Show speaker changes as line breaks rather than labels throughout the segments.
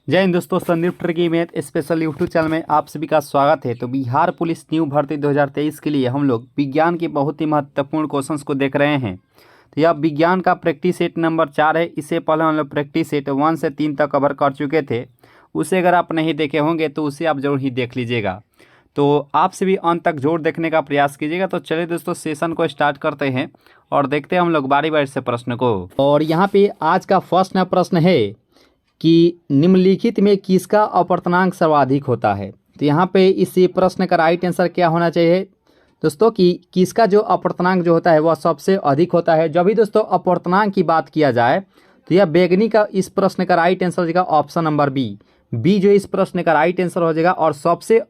जय हिंद दोस्तों, Sandeep tricky math special YouTube channel में आप सभी का स्वागत है। तो बिहार पुलिस न्यू भर्ती 2023 के लिए हम लोग विज्ञान के बहुत ही महत्वपूर्ण क्वेश्चंस को देख रहे हैं। तो यह विज्ञान का प्रैक्टिस सेट नंबर 4 है। इससे पहले हम लोग प्रैक्टिस सेट 1 से 3 तक कवर कर चुके थे। उसे अगर आप नहीं देखे होंगे तो उसे आप जरूर ही देख लीजिएगा। तो आप सभी अंत तक जोर देखने का प्रयास कीजिएगा। तो चलिए दोस्तों, सेशन को स्टार्ट करते हैं और देखते हैं हम लोग बारी बारी से प्रश्न को। और यहाँ पे आज का फर्स्ट प्रश्न है कि निम्नलिखित में किसका अपर्तनांक सर्वाधिक होता है। तो यहाँ पे इस प्रश्न का राइट आंसर क्या होना चाहिए दोस्तों कि किसका जो अपर्तनांक जो होता है वह सबसे अधिक होता है। जब भी दोस्तों अपर्तनांक की बात किया जाए तो यह बैगनी का इस प्रश्न का राइट आंसर हो जाएगा ऑप्शन नंबर बी जो इस प्रश्न का राइट आंसर हो जाएगा। और सबसे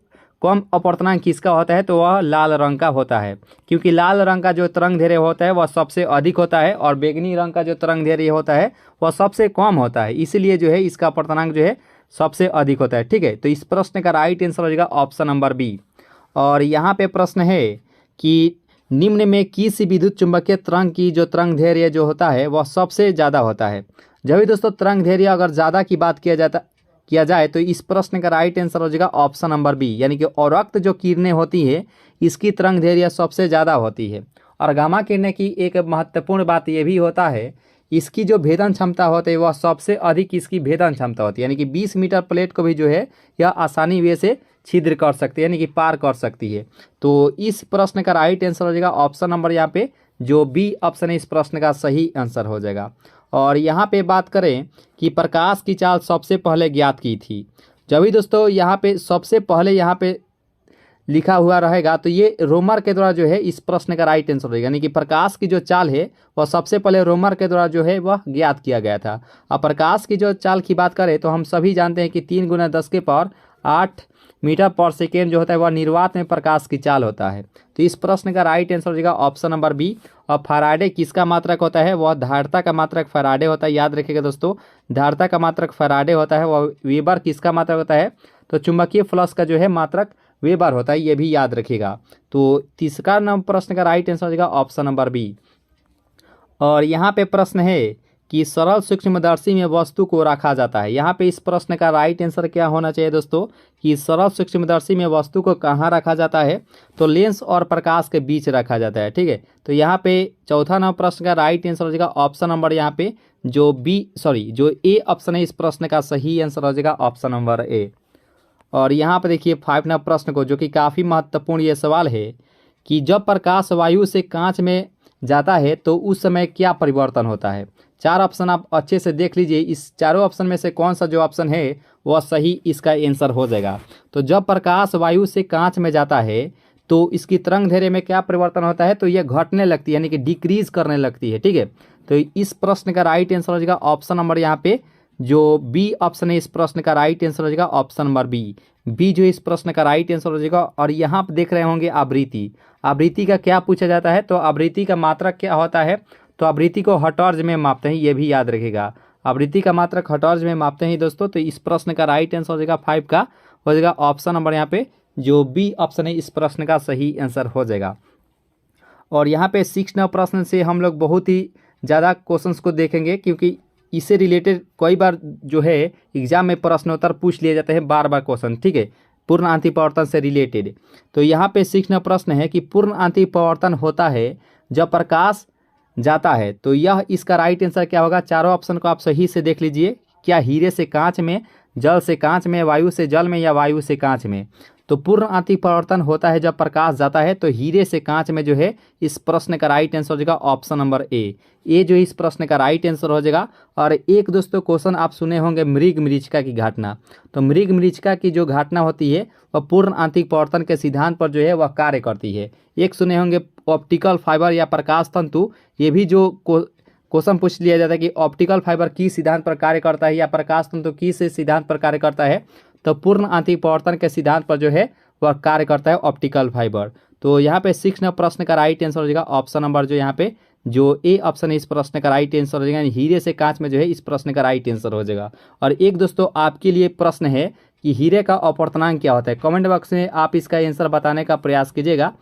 कम अपर्तनांक किसका होता है तो वह लाल रंग का होता है, क्योंकि लाल रंग का जो तरंग दैर्घ्य होता है वह सबसे अधिक होता है और बैगनी रंग का जो तरंग दैर्घ्य होता है वह सबसे कम होता है। इसलिए जो है इसका अपर्तनांक जो है सबसे अधिक होता है। ठीक है, तो इस प्रश्न का राइट आंसर हो जाएगा ऑप्शन नंबर बी। और यहाँ पे प्रश्न है कि निम्न में किस विद्युत चुंबकीय तरंग की जो तरंग दैर्घ्य जो होता है वह सबसे ज़्यादा होता है। जब भी दोस्तों तरंग दैर्घ्य अगर ज़्यादा की बात किया जाए तो इस प्रश्न का राइट आंसर हो जाएगा ऑप्शन नंबर बी, यानी कि औरक्त जो किरणें होती है इसकी तरंग दैर्घ्य सबसे ज़्यादा होती है। और गामा किरणें की एक महत्वपूर्ण बात यह भी होता है, इसकी जो भेदन क्षमता होती है वह सबसे अधिक इसकी भेदन क्षमता होती है, यानी कि 20 मीटर प्लेट को भी जो है यह आसानी वे से छिद्र कर सकती है, यानी कि पार कर सकती है। तो इस प्रश्न का राइट आंसर हो जाएगा ऑप्शन नंबर यहाँ पे जो बी ऑप्शन है इस प्रश्न का सही आंसर हो जाएगा। और यहाँ पे बात करें कि प्रकाश की चाल सबसे पहले ज्ञात की थी। जब भी दोस्तों यहाँ पे सबसे पहले यहाँ पे लिखा हुआ रहेगा तो ये रोमर के द्वारा जो है इस प्रश्न का राइट आंसर होगा, यानी कि प्रकाश की जो चाल है वह सबसे पहले रोमर के द्वारा जो है वह ज्ञात किया गया था। अब प्रकाश की जो चाल की बात करें तो हम सभी जानते हैं कि 3 × 10⁸ मीटर पर सेकेंड जो होता है वह निर्वात में प्रकाश की चाल होता है। तो इस प्रश्न का राइट आंसर हो जाएगा ऑप्शन नंबर बी। और फैराडे किसका मात्रक होता है, वह धारिता का मात्रक फैराडे होता है। याद रखिएगा दोस्तों, धारिता का मात्रक फैराडे होता है। वह वेबर किसका मात्रक होता है तो चुंबकीय फ्लक्स का जो है मात्रक वेबर होता है, ये भी याद रखिएगा। तो तीसरा प्रश्न का राइट आंसर हो जाएगा ऑप्शन नंबर बी। और यहाँ पे प्रश्न है कि सरल सूक्ष्मदर्शी में वस्तु को रखा जाता है। यहाँ पे इस प्रश्न का राइट आंसर क्या होना चाहिए दोस्तों कि सरल सूक्ष्मदर्शी में वस्तु को कहाँ रखा जाता है तो लेंस और प्रकाश के बीच रखा जाता है। ठीक है, तो यहाँ पे चौथा प्रश्न का राइट आंसर हो जाएगा ऑप्शन नंबर यहाँ पे जो ए ऑप्शन है इस प्रश्न का सही आंसर हो जाएगा ऑप्शन नंबर ए। और यहाँ पे देखिए 5 प्रश्न को, जो कि काफ़ी महत्वपूर्ण ये सवाल है कि जब प्रकाश वायु से कांच में जाता है तो उस समय क्या परिवर्तन होता है। 4 ऑप्शन आप अच्छे से देख लीजिए, इस चारों ऑप्शन में से कौन सा जो ऑप्शन है वह सही इसका आंसर हो जाएगा। तो जब प्रकाश वायु से कांच में जाता है तो इसकी तरंग दैर्घ्य में क्या परिवर्तन होता है तो यह घटने लगती है, यानी कि डिक्रीज करने लगती है। ठीक है, तो इस प्रश्न का राइट आंसर हो जाएगा ऑप्शन नंबर यहाँ पे जो बी ऑप्शन है इस प्रश्न का राइट आंसर हो जाएगा ऑप्शन नंबर बी जो इस प्रश्न का राइट आंसर हो जाएगा। और यहाँ आप देख रहे होंगे आवृत्ति का क्या पूछा जाता है तो आवृत्ति का मात्रक क्या होता है तो आवृत्ति को हर्ट्ज में मापते हैं, ये भी याद रखिएगा। आवृत्ति का मात्रक हर्ट्ज में मापते हैं दोस्तों। तो इस प्रश्न का राइट आंसर हो जाएगा 5 का हो जाएगा ऑप्शन नंबर यहाँ पे जो बी ऑप्शन है इस प्रश्न का सही आंसर हो जाएगा। और यहाँ पे 6 प्रश्न से हम लोग बहुत ही ज़्यादा क्वेश्चंस को देखेंगे, क्योंकि इससे रिलेटेड कई बार जो है एग्जाम में प्रश्नोत्तर पूछ लिए जाते हैं बार क्वेश्चन। ठीक है, पूर्ण आंतरिक परावर्तन से रिलेटेड। तो यहाँ पे 6 प्रश्न है कि पूर्ण आंतरिक परावर्तन होता है जब प्रकाश जाता है। तो यह इसका राइट आंसर क्या होगा, चारों ऑप्शन को आप सही से देख लीजिए। क्या हीरे से कांच में, जल से कांच में, वायु से जल में या वायु से कांच में। तो पूर्ण आंतरिक परावर्तन होता है जब प्रकाश जाता है तो हीरे से कांच में जो है इस प्रश्न का राइट आंसर हो जाएगा ऑप्शन नंबर ए जो इस प्रश्न का राइट आंसर हो जाएगा। और एक दोस्तों क्वेश्चन आप सुने होंगे मृग मरीचिका की घटना। तो मृग मरीचिका की जो घटना होती है वह पूर्ण आंतरिक परावर्तन के सिद्धांत पर जो है वह कार्य करती है। एक सुने होंगे ऑप्टिकल फाइबर या प्रकाश तंतु, ये भी जो क्वेश्चन पूछ लिया जाता है कि ऑप्टिकल फाइबर किस सिद्धांत पर कार्य करता है या प्रकाश तंतु किस सिद्धांत पर कार्य करता है तो पूर्ण आंतरिक परावर्तन के सिद्धांत पर जो है वह कार्य करता है ऑप्टिकल फाइबर। तो यहाँ पे 6 प्रश्न का राइट आंसर हो जाएगा ऑप्शन नंबर जो यहाँ पे जो ए ऑप्शन है इस प्रश्न का राइट आंसर हो जाएगा, हीरे से कांच में जो है इस प्रश्न का राइट आंसर हो जाएगा। और एक दोस्तों आपके लिए प्रश्न है कि हीरे का अपर्तनांक क्या होता है। कमेंट बॉक्स में आप इसका आंसर बताने का प्रयास कीजिएगा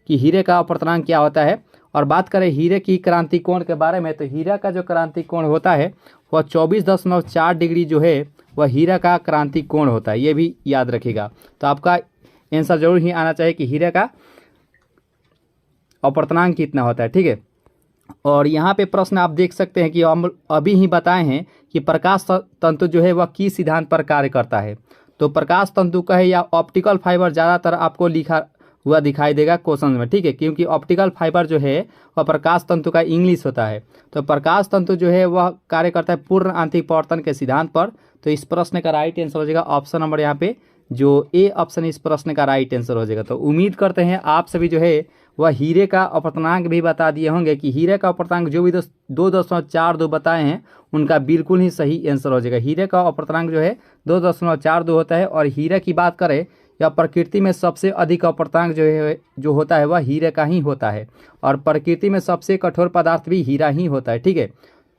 कि हीरे का अपर्तनांक क्या होता है। और बात करें हीरे की क्रांति कोण के बारे में तो हीरा का जो क्रांति कोण होता है वह 24.4 डिग्री जो है वह हीरा का क्रांति कोण होता है, ये भी याद रखिएगा। तो आपका आंसर जरूर ही आना चाहिए कि हीरा का अपवर्तनांक कितना होता है, ठीक है। और यहाँ पे प्रश्न आप देख सकते हैं कि हम अभी ही बताए हैं कि प्रकाश तंतु जो है वह किस सिद्धांत पर कार्य करता है। तो प्रकाश तंतु का है या ऑप्टिकल फाइबर ज़्यादातर आपको लिखा हुआ दिखाई देगा क्वेश्चन में, ठीक है, क्योंकि ऑप्टिकल फाइबर जो है वह प्रकाश तंतु का इंग्लिश होता है। तो प्रकाश तंतु जो है वह कार्य करता है पूर्ण आंतरिक पवर्तन के सिद्धांत पर। तो इस प्रश्न का राइट आंसर हो जाएगा ऑप्शन नंबर यहाँ पे जो ए ऑप्शन इस प्रश्न का राइट आंसर हो जाएगा। तो उम्मीद करते हैं आप सभी जो है वह हीरे का अपवर्तनांक भी बता दिए होंगे कि हीरे का अपवर्तनांक जो भी 2.42 बताए हैं उनका बिल्कुल ही सही आंसर हो जाएगा। हीरे का अपवर्तनांक जो है 2.42 होता है। और हीरे की बात करें या प्रकृति में सबसे अधिक अपवर्तनांक जो होता है वह हीरे का ही होता है। और प्रकृति में सबसे कठोर पदार्थ भी हीरा ही होता है, ठीक है।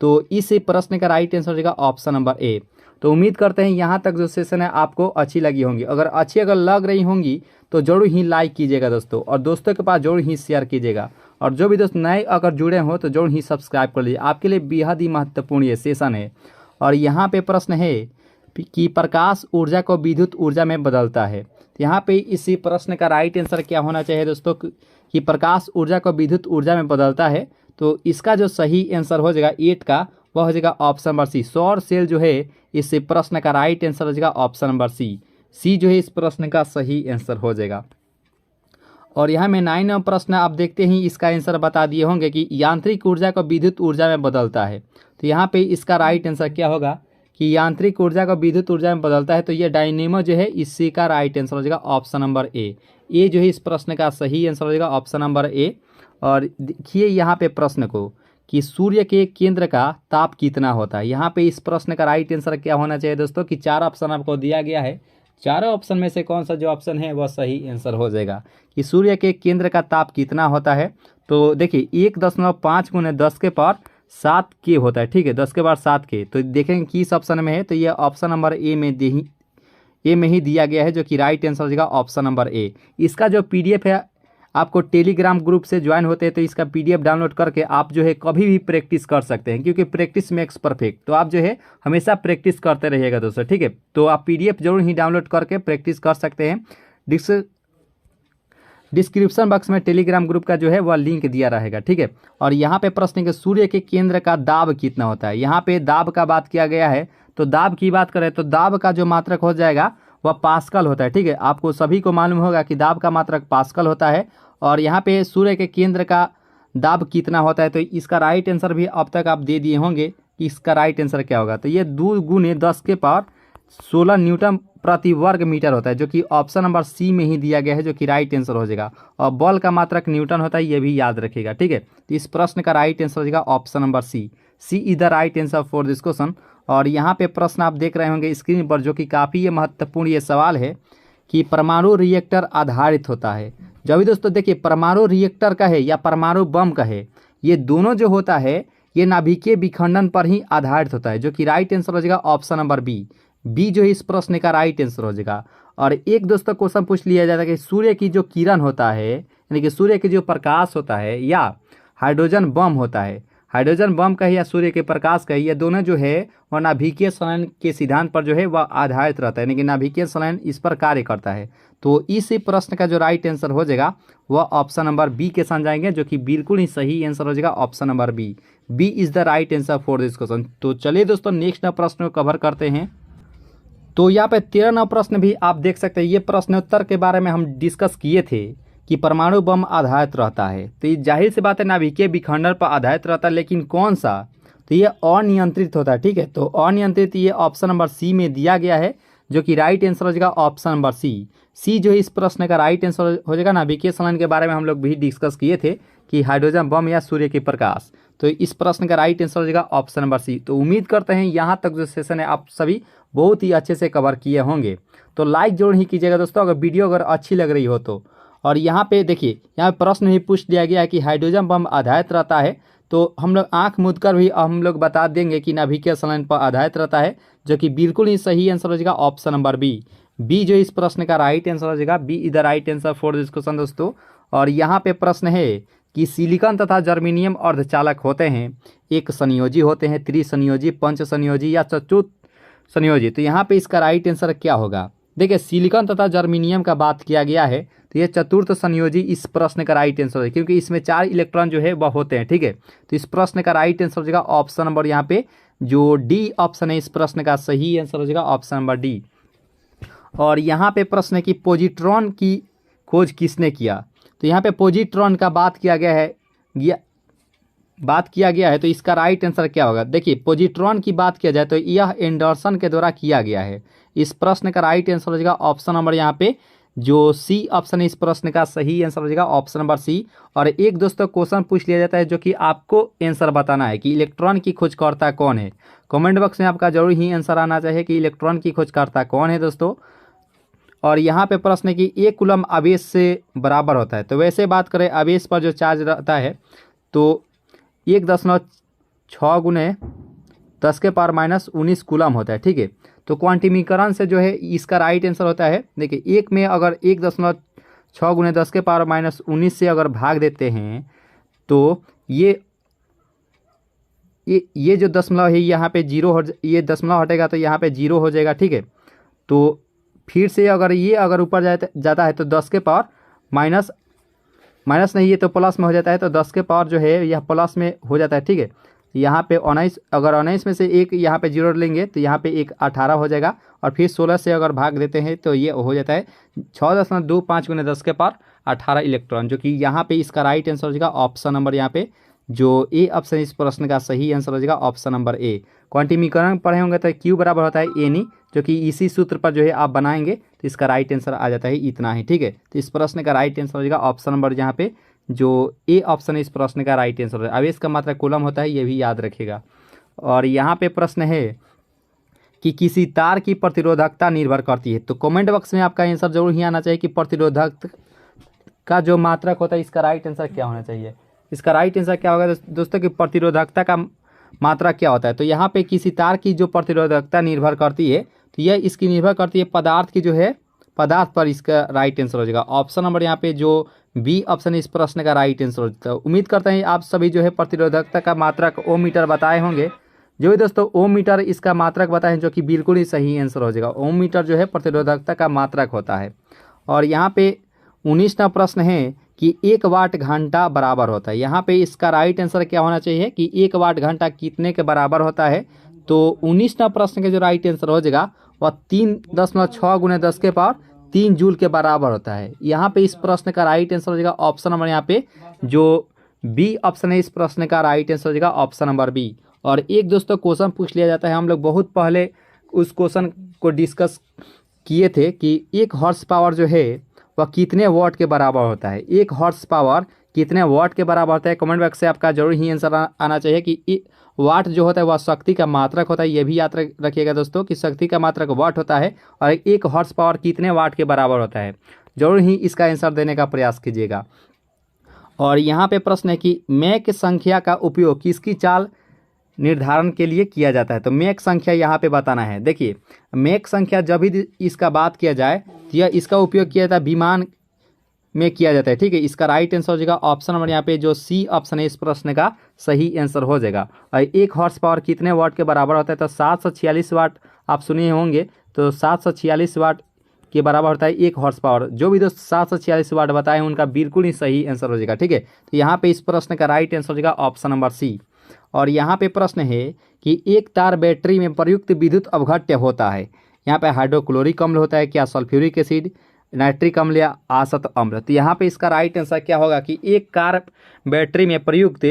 तो इस प्रश्न का राइट आंसर हो जाएगा ऑप्शन नंबर ए। तो उम्मीद करते हैं यहाँ तक जो सेशन है आपको अच्छी लगी होंगी। अगर लग रही होंगी तो जरूर ही लाइक कीजिएगा दोस्तों, और दोस्तों के पास जरूर ही शेयर कीजिएगा। और जो भी दोस्त नए अगर जुड़े हो तो जरूर ही सब्सक्राइब कर लीजिए, आपके लिए बेहद ही महत्वपूर्ण ये सेशन है। और यहाँ पे प्रश्न है कि प्रकाश ऊर्जा को विद्युत ऊर्जा में बदलता है। तो यहाँ पे इसी प्रश्न का राइट आंसर क्या होना चाहिए दोस्तों कि प्रकाश ऊर्जा को विद्युत ऊर्जा में बदलता है। तो इसका जो सही आंसर हो जाएगा 8 का वह हो जाएगा ऑप्शन नंबर सी। सौर सेल जो है इस प्रश्न का राइट आंसर हो जाएगा ऑप्शन नंबर सी जो है इस प्रश्न का सही आंसर हो जाएगा। और यहाँ में 9वां प्रश्न आप देखते ही इसका आंसर बता दिए होंगे कि यांत्रिक ऊर्जा को विद्युत ऊर्जा में बदलता है। तो यहाँ पे इसका राइट आंसर क्या होगा कि यांत्रिक ऊर्जा को विद्युत ऊर्जा में बदलता है। तो ये डायनेमो जो है इसी का राइट आंसर हो जाएगा ऑप्शन नंबर ए जो है इस प्रश्न का सही आंसर हो जाएगा ऑप्शन नंबर ए। और देखिए यहाँ पे प्रश्न को कि सूर्य के केंद्र का ताप कितना होता है। यहाँ पे इस प्रश्न का राइट आंसर क्या होना चाहिए दोस्तों कि 4 ऑप्शन आपको दिया गया है, चारों ऑप्शन में से कौन सा जो ऑप्शन है वह सही आंसर हो जाएगा कि सूर्य के केंद्र का ताप कितना होता है। तो देखिए 1.5 × 10⁻7 के होता है, ठीक है, 10⁻7 के। तो देखेंगे किस ऑप्शन में है, तो ये ऑप्शन नंबर ए में ही दिया गया है जो कि राइट आंसर हो जाएगा ऑप्शन नंबर ए। इसका जो PDF है आपको टेलीग्राम ग्रुप से ज्वाइन होते हैं तो इसका PDF डाउनलोड करके आप जो है कभी भी प्रैक्टिस कर सकते हैं, क्योंकि प्रैक्टिस मेक्स परफेक्ट। तो आप जो है हमेशा प्रैक्टिस करते रहिएगा दोस्तों, ठीक है। तो आप PDF जरूर ही डाउनलोड करके प्रैक्टिस कर सकते हैं। डिस्क्रिप्शन बॉक्स में टेलीग्राम ग्रुप का जो है वह लिंक दिया रहेगा, ठीक है। और यहाँ पे प्रश्न है कि सूर्य के केंद्र का दाब कितना होता है। यहाँ पे दाब का बात किया गया है। तो दाब की बात करें तो दाब का जो मात्रक हो जाएगा वह पास्कल होता है, ठीक है। आपको सभी को मालूम होगा कि दाब का मात्रक पास्कल होता है। और यहाँ पे सूर्य के केंद्र का दाब कितना होता है, तो इसका राइट आंसर भी अब तक आप दे दिए होंगे कि इसका राइट आंसर क्या होगा। तो ये 2 × 10⁻16 न्यूटन प्रति वर्ग मीटर होता है, जो कि ऑप्शन नंबर सी में ही दिया गया है, जो कि राइट आंसर हो जाएगा। और बल का मात्रक न्यूटन होता है, ये भी याद रखिएगा, ठीक है। तो इस प्रश्न का राइट आंसर हो जाएगा option number C is the right answer for this question. और यहाँ पे प्रश्न आप देख रहे होंगे स्क्रीन पर, जो कि काफ़ी ये महत्वपूर्ण ये सवाल है कि परमाणु रिएक्टर आधारित होता है। जब भी दोस्तों देखिए परमाणु रिएक्टर का है या परमाणु बम का है, ये दोनों जो होता है ये नाभिकीय विखंडन पर ही आधारित होता है, जो कि राइट आंसर हो जाएगा ऑप्शन नंबर बी जो है इस प्रश्न का राइट आंसर हो जाएगा। और एक दोस्तों क्वेश्चन पूछ लिया जाता है कि सूर्य की जो किरण होता है यानी कि सूर्य के जो प्रकाश होता है या हाइड्रोजन बम होता है, हाइड्रोजन बम का है या सूर्य के प्रकाश का है, ये दोनों जो है वह नाभिकीय संलयन के सिद्धांत पर जो है वह आधारित रहता है, यानी कि नाभिकीय संलयन इस पर कार्य करता है। तो इस प्रश्न का जो राइट आंसर हो जाएगा वह ऑप्शन नंबर बी के साथ जाएंगे, जो कि बिल्कुल ही सही आंसर हो जाएगा option number B is the right answer for this question. तो चलिए दोस्तों नेक्स्ट प्रश्न को कवर करते हैं। तो यहाँ पे 13वां प्रश्न भी आप देख सकते हैं। ये प्रश्नोत्तर के बारे में हम डिस्कस किए थे कि परमाणु बम आधारित रहता है, तो ये जाहिर सी बात है नाभिकीय विखंडन पर आधारित रहता है, लेकिन कौन सा, तो ये अनियंत्रित होता है, ठीक है। तो अनियंत्रित ये ऑप्शन नंबर सी में दिया गया है, जो कि राइट आंसर हो जाएगा ऑप्शन नंबर सी जो है इस प्रश्न का राइट आंसर हो जाएगा। नाभिकीय संलयन के बारे में हम लोग भी डिस्कस किए थे कि हाइड्रोजन बम या सूर्य के प्रकाश, तो इस प्रश्न का राइट आंसर हो जाएगा ऑप्शन नंबर सी। तो उम्मीद करते हैं यहाँ तक जो सेशन है आप सभी बहुत ही अच्छे से कवर किए होंगे। तो लाइक जरूर ही कीजिएगा दोस्तों अगर वीडियो अगर अच्छी लग रही हो तो। और यहाँ पे देखिए यहाँ प्रश्न भी पूछ लिया गया है कि हाइड्रोजन बम आधारित रहता है, तो हम लोग आंख मूंद कर भी हम लोग बता देंगे कि नाभिकीय संलयन पर आधारित रहता है, जो कि बिल्कुल ही सही आंसर हो जाएगा ऑप्शन नंबर बी जो इस प्रश्न का राइट आंसर हो जाएगा। B is the right answer for this question दोस्तों। और यहाँ पे प्रश्न है कि सिलिकॉन तथा जर्मेनियम अर्धचालक होते हैं, एक संयोजी होते हैं, त्रिसंयोजी, पंच संयोजी या संयोजी। तो यहाँ पे इसका राइट आंसर क्या होगा? देखिए सिलिकॉन तथा जर्मेनियम का बात किया गया है, तो ये चतुर्थ संयोजी इस प्रश्न का राइट आंसर है, क्योंकि इसमें 4 इलेक्ट्रॉन जो है वह होते हैं। ठीक है, तो इस प्रश्न का राइट आंसर हो जाएगा ऑप्शन नंबर यहाँ पे जो डी ऑप्शन है, इस प्रश्न का सही आंसर हो जाएगा ऑप्शन नंबर डी। और यहाँ पे प्रश्न है कि पॉजिट्रॉन की खोज किसने किया? तो यहाँ पे पॉजिट्रॉन का बात किया गया है, तो इसका राइट आंसर क्या होगा? देखिए पॉजिट्रॉन की बात किया जाए तो यह एंडरसन के द्वारा किया गया है। इस प्रश्न का राइट आंसर हो जाएगा ऑप्शन नंबर यहाँ पे जो सी ऑप्शन है, इस प्रश्न का सही आंसर हो जाएगा ऑप्शन नंबर सी। और एक दोस्तों क्वेश्चन पूछ लिया जाता है जो कि आपको आंसर बताना है कि इलेक्ट्रॉन की खोजकर्ता कौन है। कमेंट बॉक्स में आपका जरूर ही आंसर आना चाहिए कि इलेक्ट्रॉन की खोजकर्ता कौन है दोस्तों। और यहाँ पे प्रश्न है कि 1 कूलम आवेश से बराबर होता है। तो वैसे बात करें आवेश पर जो चार्ज रहता है तो 1.6 गुने 10 के पावर माइनस 19 कूलम होता है। ठीक है, तो क्वांटिमीकरण से जो है इसका राइट आंसर होता है, देखिए एक में अगर 1.6 गुने 10 के पावर माइनस 19 से अगर भाग देते हैं तो ये जो दशमलव है यहाँ पे जीरो हो, ये दशमलव हटेगा तो यहाँ पे जीरो हो जाएगा। ठीक है, तो फिर से अगर ऊपर जाता है तो 10 के पावर माइनस नहीं, ये तो प्लस में हो जाता है, तो 10 के पावर जो है यह प्लस में हो जाता है। ठीक है, यहाँ पे 19, अगर 19 में से एक यहाँ पे जीरो लेंगे तो यहाँ पे एक 18 हो जाएगा। और फिर 16 से अगर भाग देते हैं तो ये हो जाता है 6.25 गुने 10 के पावर 18 इलेक्ट्रॉन, जो कि यहाँ पे इसका राइट आंसर हो जाएगा ऑप्शन नंबर यहाँ पे जो ए ऑप्शन इस प्रश्न का सही आंसर हो जाएगा ऑप्शन नंबर ए। क्वांटिमीकरण पढ़े होंगे तो क्यू बराबर होता है एनी, जो कि इसी सूत्र पर जो है आप बनाएंगे तो इसका राइट आंसर आ जाता है इतना ही। ठीक है, तो इस प्रश्न का राइट आंसर हो जाएगा ऑप्शन नंबर यहाँ पे जो ए ऑप्शन है, इस प्रश्न का राइट आंसर है। आवेश का मात्रा कूलम होता है, ये भी याद रखिएगा। और यहाँ पे प्रश्न है कि किसी तार की प्रतिरोधकता निर्भर करती है। तो कमेंट बॉक्स में आपका आंसर जरूर ही आना चाहिए कि प्रतिरोधक का जो मात्रक होता है इसका राइट आंसर क्या होना चाहिए। इसका राइट आंसर क्या होगा दोस्तों कि प्रतिरोधकता का मात्रा क्या होता है? तो यहाँ पे किसी तार की जो प्रतिरोधकता निर्भर करती है तो यह इसकी निर्भर करती है पदार्थ की जो है पदार्थ पर। इसका राइट आंसर हो जाएगा ऑप्शन नंबर यहाँ पे जो बी ऑप्शन इस प्रश्न का राइट आंसर हो जाता है। उम्मीद करते हैं आप सभी जो है प्रतिरोधकता का मात्रक ओम मीटर बताए होंगे। जो भी दोस्तों ओम मीटर इसका मात्रक बताएं, जो कि बिल्कुल ही सही आंसर हो जाएगा। ओम मीटर जो है प्रतिरोधकता का मात्रक होता है। और यहाँ पे 19वां प्रश्न है कि 1 वाट घंटा बराबर होता है। यहाँ पे इसका राइट आंसर क्या होना चाहिए कि 1 वाट घंटा कितने के बराबर होता है? तो 19वां प्रश्न का जो राइट आंसर हो जाएगा वह 3.6 गुने 10 के पावर 3 जूल के बराबर होता है। यहाँ पे इस प्रश्न का राइट आंसर हो जाएगा ऑप्शन नंबर यहाँ पे जो बी ऑप्शन है, इस प्रश्न का राइट आंसर हो जाएगा ऑप्शन नंबर बी। और एक दोस्तों क्वेश्चन पूछ लिया जाता है, हम लोग बहुत पहले उस क्वेश्चन को डिस्कस किए थे कि 1 हॉर्स पावर जो है वह कितने वाट के बराबर होता है। 1 हॉर्स पावर कितने वाट के बराबर होता है? कमेंट बॉक्स से आपका जरूर ही आंसर आना चाहिए कि वाट जो होता है वह शक्ति का मात्रक होता है। ये भी याद रखिएगा दोस्तों कि शक्ति का मात्रक वाट होता है और 1 हॉर्स पावर कितने वाट के बराबर होता है। जरूर ही इसका आंसर देने का प्रयास कीजिएगा। और यहाँ पे प्रश्न है कि मैक संख्या का उपयोग किसकी चाल निर्धारण के लिए किया जाता है? तो मैक संख्या यहाँ पे बताना है। देखिए मैक संख्या जब भी इसका बात किया जाए तो यह इसका उपयोग किया जाता है विमान में किया जाता है। ठीक है, इसका राइट आंसर हो जाएगा ऑप्शन नंबर यहाँ पे जो सी ऑप्शन है, इस प्रश्न का सही आंसर हो जाएगा। और 1 हॉर्स पावर कितने वाट के बराबर होता है? तो 746 वाट आप सुने होंगे, तो 746 वाट के बराबर होता है 1 हॉर्स पावर। जो भी दोस्त 746 वाट बताए हैं उनका बिल्कुल ही सही आंसर हो जाएगा। ठीक है, तो यहाँ पे इस प्रश्न का राइट आंसर हो जाएगा ऑप्शन नंबर सी। और यहाँ पे प्रश्न है कि एक तार बैटरी में प्रयुक्त विद्युत अवघट्य होता है। यहाँ पे हाइड्रोक्लोरिक अम्ल होता है क्या, सल्फ्यूरिक एसिड, नाइट्रिक अम्ल या आसत अम्ल? तो यहाँ पे इसका राइट आंसर क्या होगा कि एक कार बैटरी में प्रयुक्त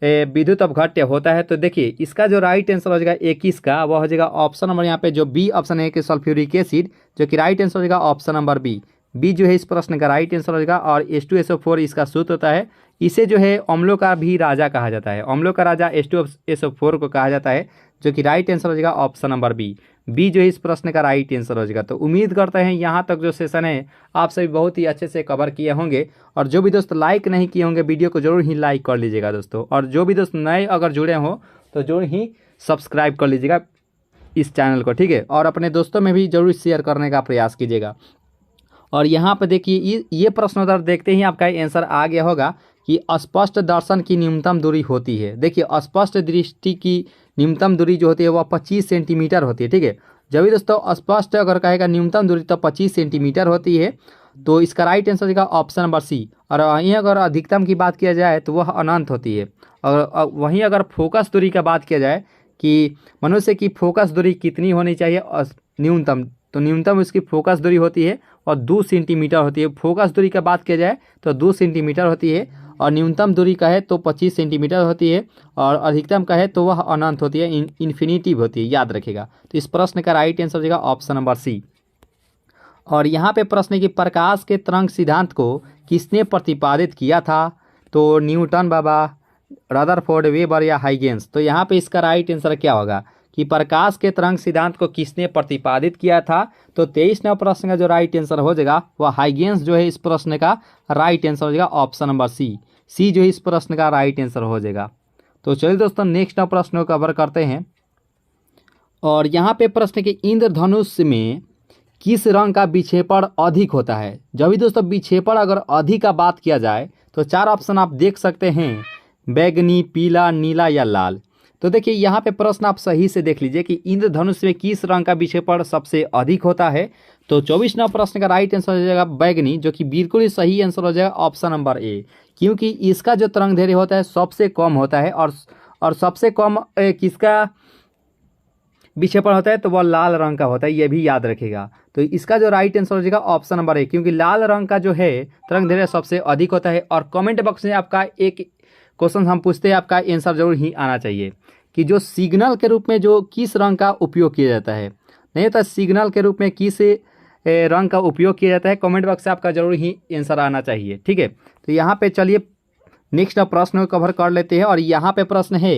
विद्युत अवघट्य होता है। तो देखिए इसका जो राइट आंसर हो जाएगा 21 का वह हो जाएगा ऑप्शन नंबर यहाँ पे जो बी ऑप्शन है कि सल्फ्यूरिक एसिड, जो कि राइट आंसर हो जाएगा ऑप्शन नंबर बी। बी जो है इस प्रश्न का राइट आंसर हो जाएगा। और H2SO4 इसका सूत्र होता है। इसे जो है अम्लों का भी राजा कहा जाता है। अम्लों का राजा H2SO4 को कहा जाता है, जो कि राइट आंसर हो जाएगा ऑप्शन नंबर बी। बी जो है इस प्रश्न का राइट आंसर हो जाएगा। तो उम्मीद करते हैं यहाँ तक जो सेशन है आप सभी बहुत ही अच्छे से कवर किए होंगे। और जो भी दोस्त लाइक नहीं किए होंगे वीडियो को जरूर ही लाइक कर लीजिएगा दोस्तों। और जो भी दोस्त नए अगर जुड़े हो तो जरूर ही सब्सक्राइब कर लीजिएगा इस चैनल को। ठीक है, और अपने दोस्तों में भी जरूर शेयर करने का प्रयास कीजिएगा। और यहाँ पर देखिए ये प्रश्नोत्तर देखते ही आपका आंसर आ गया होगा कि स्पष्ट दर्शन की न्यूनतम दूरी होती है। देखिए स्पष्ट दृष्टि की न्यूनतम दूरी जो होती है वह 25 सेंटीमीटर होती है। ठीक है, जब भी दोस्तों स्पष्ट अगर कहेगा न्यूनतम दूरी तो 25 सेंटीमीटर होती है। तो इसका राइट आंसर होगा ऑप्शन नंबर सी। और वहीं अगर अधिकतम की बात किया जाए तो वह अनंत होती है। और वहीं अगर फोकस दूरी का बात किया जाए कि मनुष्य की फोकस दूरी कितनी होनी चाहिए न्यूनतम, तो न्यूनतम उसकी फोकस दूरी होती है और 2 सेंटीमीटर होती है। फोकस दूरी का बात किया जाए तो 2 सेंटीमीटर होती है और न्यूनतम दूरी का है तो 25 सेंटीमीटर होती है और अधिकतम का है तो वह अनंत होती है, इन्फिनिटिव होती है, याद रखेगा। तो इस प्रश्न का राइट आंसर हो जाएगा ऑप्शन नंबर सी। और यहाँ पे प्रश्न है कि प्रकाश के तरंग सिद्धांत को किसने प्रतिपादित किया था? तो न्यूटन बाबा, रदरफोर्ड, वेबर या हाइगेंस। तो यहाँ पे इसका राइट आंसर क्या होगा कि प्रकाश के तरंग सिद्धांत को किसने प्रतिपादित किया था? तो 23 नंबर प्रश्न का जो राइट आंसर हो जाएगा वह हाइगेंस जो है इस प्रश्न का राइट आंसर हो जाएगा ऑप्शन नंबर सी। सी जो है इस प्रश्न का राइट आंसर हो जाएगा। तो चलिए दोस्तों नेक्स्ट प्रश्न को कवर करते हैं। और यहाँ पे प्रश्न है कि इंद्रधनुष में किस रंग का विक्षेपण अधिक होता है? जब भी दोस्तों विक्षेपण अगर अधिक का बात किया जाए तो 4 ऑप्शन आप देख सकते हैं, बैगनी, पीला, नीला या लाल। तो देखिए यहाँ पे प्रश्न आप सही से देख लीजिए कि इंद्रधनुष में किस रंग का विक्षेपण सबसे अधिक होता है। तो 24 नंबर प्रश्न का राइट आंसर हो जाएगा बैगनी, जो कि बिल्कुल ही सही आंसर हो जाएगा ऑप्शन नंबर ए, क्योंकि इसका जो तरंग दैर्ध्य होता है सबसे कम होता है और सबसे कम किसका विक्षेपण होता है तो वह लाल रंग का होता है, यह भी याद रखेगा। तो इसका जो राइट आंसर हो जाएगा ऑप्शन नंबर ए, क्योंकि लाल रंग का जो है तरंग दैर्ध्य सबसे अधिक होता है। और कमेंट बॉक्स में आपका एक क्वेश्चन हम पूछते हैं, आपका आंसर जरूर ही आना चाहिए कि जो सिग्नल के रूप में जो किस रंग का उपयोग किया जाता है, नहीं होता सिग्नल के रूप में किस रंग का उपयोग किया जाता है। कमेंट बॉक्स से आपका जरूर ही आंसर आना चाहिए। ठीक है, तो यहाँ पे चलिए नेक्स्ट प्रश्न को कवर कर लेते हैं। और यहाँ पे प्रश्न है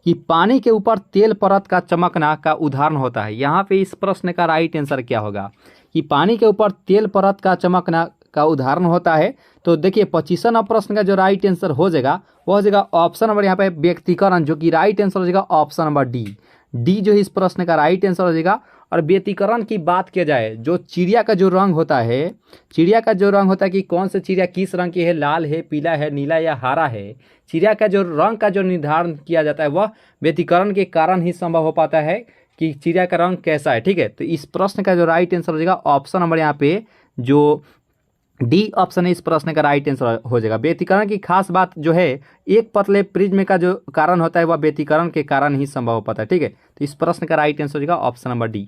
कि पानी के ऊपर तेल परत का चमकना का उदाहरण होता है। यहाँ पे इस प्रश्न का राइट आंसर क्या होगा कि पानी के ऊपर तेल परत का चमकना का उदाहरण होता है। तो देखिए 25 नंबर प्रश्न का जो राइट आंसर हो जाएगा वो हो जाएगा ऑप्शन नंबर यहाँ पे व्यक्तिकरण, जो कि राइट आंसर हो जाएगा ऑप्शन नंबर डी। डी जो है इस प्रश्न का राइट आंसर हो जाएगा। और व्यतिकरण की बात किया जाए, जो चिड़िया का जो रंग होता है, चिड़िया का जो रंग होता है कि कौन सा चिड़िया किस रंग की है, लाल है, पीला है, नीला या हरा है, चिड़िया का जो रंग का जो निर्धारण किया जाता है वह व्यतिकरण के कारण ही संभव हो पाता है कि चिड़िया का रंग कैसा है। ठीक है, तो इस प्रश्न का जो राइट आंसर हो जाएगा ऑप्शन नंबर यहाँ पे जो डी ऑप्शन है इस प्रश्न का राइट आंसर हो जाएगा। व्यतिकरण की खास बात जो है एक पतले प्रिज्म का जो कारण होता है वह व्यतिकरण के कारण ही संभव हो पाता है। ठीक है, तो इस प्रश्न का राइट आंसर हो जाएगा ऑप्शन नंबर डी।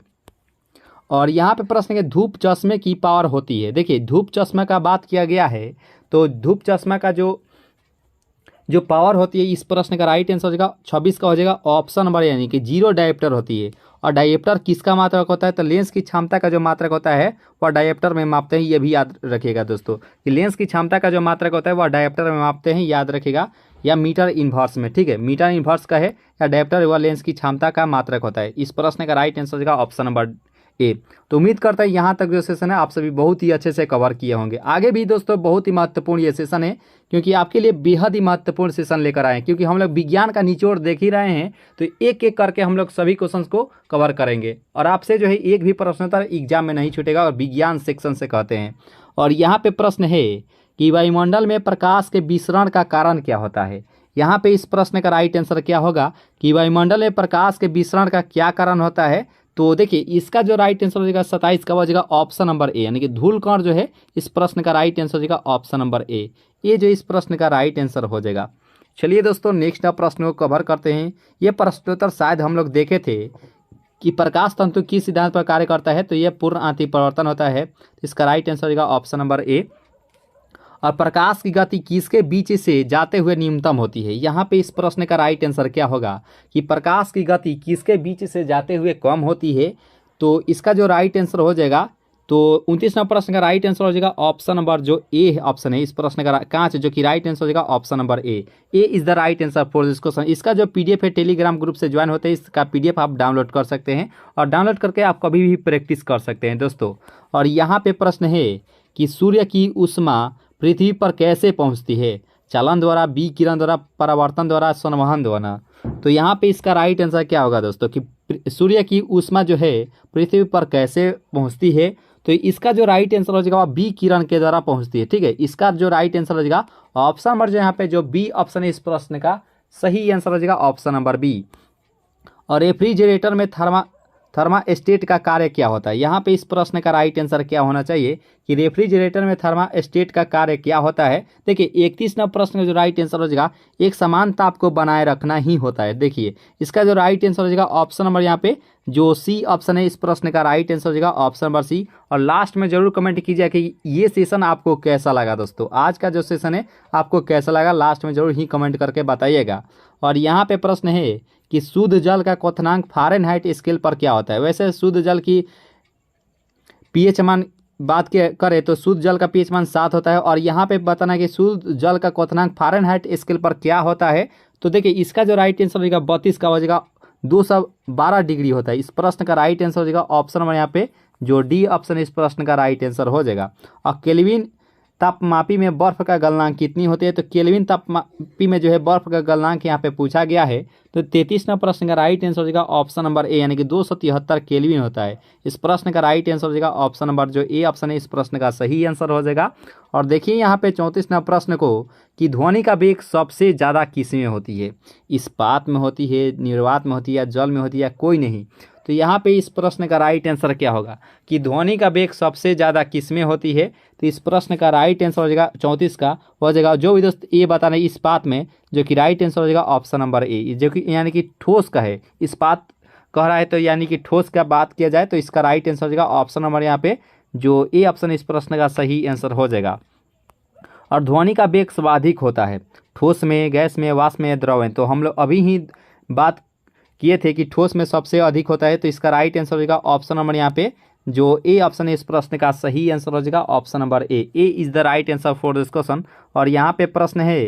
और यहाँ पे प्रश्न है धूप चश्मे की पावर होती है। देखिए धूप चश्मा का बात किया गया है तो धूप चश्मा का जो पावर होती है इस प्रश्न का राइट आंसर हो जाएगा 26 का हो जाएगा ऑप्शन नंबर, यानी कि 0 डायोप्टर होती है। और डायोप्टर किसका मात्रक होता है? तो लेंस की क्षमता का जो मात्रक होता है वह डायोप्टर में मापते हैं, ये भी याद रखिएगा दोस्तों कि लेंस की क्षमता का जो मात्रक होता है वह डायोप्टर में मापते हैं, याद रखिएगा, या मीटर इन्वर्स में। ठीक है, मीटर इन्वर्स का है या डायोप्टर वह लेंस की क्षमता का मात्रक होता है। इस प्रश्न का राइट आंसर हो जाएगा ऑप्शन नंबर ए। तो उम्मीद करता है यहाँ तक जो सेशन है आप सभी बहुत ही अच्छे से कवर किए होंगे। आगे भी दोस्तों बहुत ही महत्वपूर्ण ये सेशन है, क्योंकि आपके लिए बेहद ही महत्वपूर्ण सेशन लेकर आए हैं, क्योंकि हम लोग विज्ञान का निचोड़ देख ही रहे हैं। तो एक एक करके हम लोग सभी क्वेश्चंस को कवर करेंगे और आपसे जो है एक भी प्रश्न उत्तर एग्जाम में नहीं छूटेगा, और विज्ञान सेक्शन से कहते हैं। और यहाँ पे प्रश्न है कि वायुमंडल में प्रकाश के विसरण का कारण क्या होता है। यहाँ पे इस प्रश्न का राइट आंसर क्या होगा कि वायुमंडल में प्रकाश के विसरण का क्या कारण होता है। तो देखिए इसका जो राइट आंसर हो जाएगा 27 का हो जाएगा ऑप्शन नंबर ए, यानी कि धूल कण जो है इस प्रश्न का राइट आंसर हो जाएगा ऑप्शन नंबर ए। ये जो इस प्रश्न का राइट आंसर हो जाएगा। चलिए दोस्तों नेक्स्ट प्रश्न को कवर करते हैं। ये प्रश्नोत्तर शायद हम लोग देखे थे कि प्रकाश तंतु किस सिद्धांत पर कार्य करता है, तो यह पूर्ण आंतरिक परिवर्तन होता है। इसका राइट आंसर हो जाएगा ऑप्शन नंबर ए। और प्रकाश की गति किसके बीच से जाते हुए न्यूनतम होती है। यहाँ पे इस प्रश्न का राइट आंसर क्या होगा कि प्रकाश की गति किसके बीच से जाते हुए कम होती है। तो इसका जो राइट आंसर हो जाएगा, तो 29 नंबर प्रश्न का राइट आंसर हो जाएगा ऑप्शन नंबर जो ए ऑप्शन है इस प्रश्न का कांच, जो कि राइट आंसर हो जाएगा option number A. A is the right answer for this question. इसका जो पीडीएफ है टेलीग्राम ग्रुप से ज्वाइन होते हैं, इसका पीडीएफ आप डाउनलोड कर सकते हैं और डाउनलोड करके आप कभी भी प्रैक्टिस कर सकते हैं दोस्तों। और यहाँ पे प्रश्न है कि सूर्य की ऊष्मा पृथ्वी पर कैसे पहुंचती है, चालन द्वारा, विकिरण द्वारा, परावर्तन द्वारा, संवहन द्वारा। तो यहाँ पे इसका राइट आंसर क्या होगा दोस्तों कि सूर्य की ऊष्मा जो है पृथ्वी पर कैसे पहुंचती है। तो इसका जो राइट आंसर हो जाएगा वो बी किरण के द्वारा पहुंचती है। ठीक है, इसका जो राइट आंसर हो जाएगा ऑप्शन नंबर जो यहाँ पे जो बी ऑप्शन है इस प्रश्न का सही आंसर हो जाएगा ऑप्शन नंबर बी। और रेफ्रिजरेटर में थर्मा स्टेट का कार्य क्या होता है? यहाँ पे इस प्रश्न का राइट आंसर क्या होना चाहिए कि रेफ्रिजरेटर में थर्मा स्टेट का कार्य क्या होता है। देखिए 31 नंबर प्रश्न का जो राइट आंसर हो जाएगा एक समान ताप को बनाए रखना ही होता है। देखिए इसका जो राइट आंसर हो जाएगा ऑप्शन नंबर यहाँ पे जो सी ऑप्शन है इस प्रश्न का राइट आंसर हो जाएगा ऑप्शन नंबर सी। और लास्ट में जरूर कमेंट कीजिए कि ये सेशन आपको कैसा लगा। दोस्तों आज का जो सेशन है आपको कैसा लगा, लास्ट में जरूर ही कमेंट करके बताइएगा। और यहाँ पे प्रश्न है कि शुद्ध जल का क्वथनांक फ़ारेनहाइट स्केल पर क्या होता है? वैसे शुद्ध जल की पीएच मान बात के करें तो शुद्ध जल का पीएच मान 7 होता है। और यहाँ पे बताना है कि शुद्ध जल का क्वथनांक फ़ारेनहाइट स्केल पर क्या होता है। तो देखिए इसका जो राइट आंसर होगा 32 का हो जाएगा 212 डिग्री होता है। इस प्रश्न का राइट आंसर हो जाएगा ऑप्शन नंबर यहाँ पे जो डी ऑप्शन इस प्रश्न का राइट आंसर हो जाएगा। और केल्विन तापमापी में बर्फ का गलनांक कितनी होती है? तो केल्विन तापमापी में जो है बर्फ का गलनांक यहाँ पे पूछा गया है। तो 33 नंबर प्रश्न का राइट आंसर हो जाएगा ऑप्शन नंबर ए यानी कि 273 केल्विन होता है। इस प्रश्न का राइट आंसर हो जाएगा ऑप्शन नंबर जो ए ऑप्शन है इस प्रश्न का सही आंसर हो जाएगा। और देखिए यहाँ पे 34 नंबर प्रश्न को कि ध्वनि का वेग सबसे ज़्यादा किस में होती है? इस्पात में होती है, निर्वात में होती है, या जल में होती है, या कोई नहीं? तो यहाँ पे इस प्रश्न का राइट आंसर क्या होगा कि ध्वनि का वेग सबसे ज़्यादा किस में होती है? तो इस प्रश्न का राइट आंसर हो जाएगा 34 का हो जाएगा जो भी दोस्त ये बताना इस्पात में, जो कि राइट आंसर हो जाएगा ऑप्शन नंबर ए, जो कि यानी कि ठोस का है। इस्पात कह रहा है तो यानी कि ठोस का बात किया जाए तो इसका राइट आंसर हो जाएगा ऑप्शन नंबर यहाँ पे जो ए ऑप्शन इस प्रश्न का सही आंसर हो जाएगा। और ध्वनि का वेग सर्वाधिक होता है ठोस में, गैस में, वाष्प में, द्रव में। तो हम लोग अभी ही बात किए थे कि ठोस में सबसे अधिक होता है। तो इसका राइट आंसर हो जाएगा ऑप्शन नंबर यहाँ पे जो ए ऑप्शन है इस प्रश्न का सही आंसर हो जाएगा option number A is the right answer for this question. और यहाँ पे प्रश्न है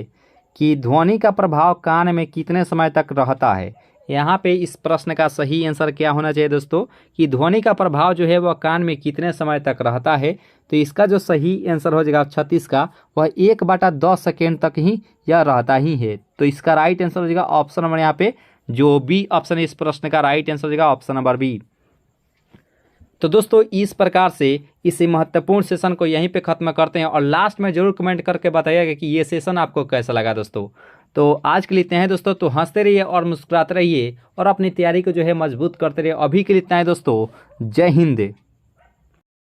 कि ध्वनि का प्रभाव कान में कितने समय तक रहता है? यहाँ पे इस प्रश्न का सही आंसर क्या होना चाहिए दोस्तों कि ध्वनि का प्रभाव जो है वह कान में कितने समय तक रहता है? तो इसका जो सही आंसर हो जाएगा 36 का वह 1/10 सेकेंड तक ही यह रहता ही है। तो इसका राइट आंसर हो जाएगा ऑप्शन नंबर यहाँ पे जो बी ऑप्शन है इस प्रश्न का राइट आंसर हो जाएगा ऑप्शन नंबर बी। तो दोस्तों इस प्रकार से इस महत्वपूर्ण सेशन को यहीं पे ख़त्म करते हैं। और लास्ट में जरूर कमेंट करके बताइएगा कि ये सेशन आपको कैसा लगा दोस्तों। तो आज के लिए इतना है दोस्तों, तो हंसते रहिए और मुस्कुराते रहिए और अपनी तैयारी को जो है मजबूत करते रहिए। अभी के लिए इतना है दोस्तों, जय हिंद।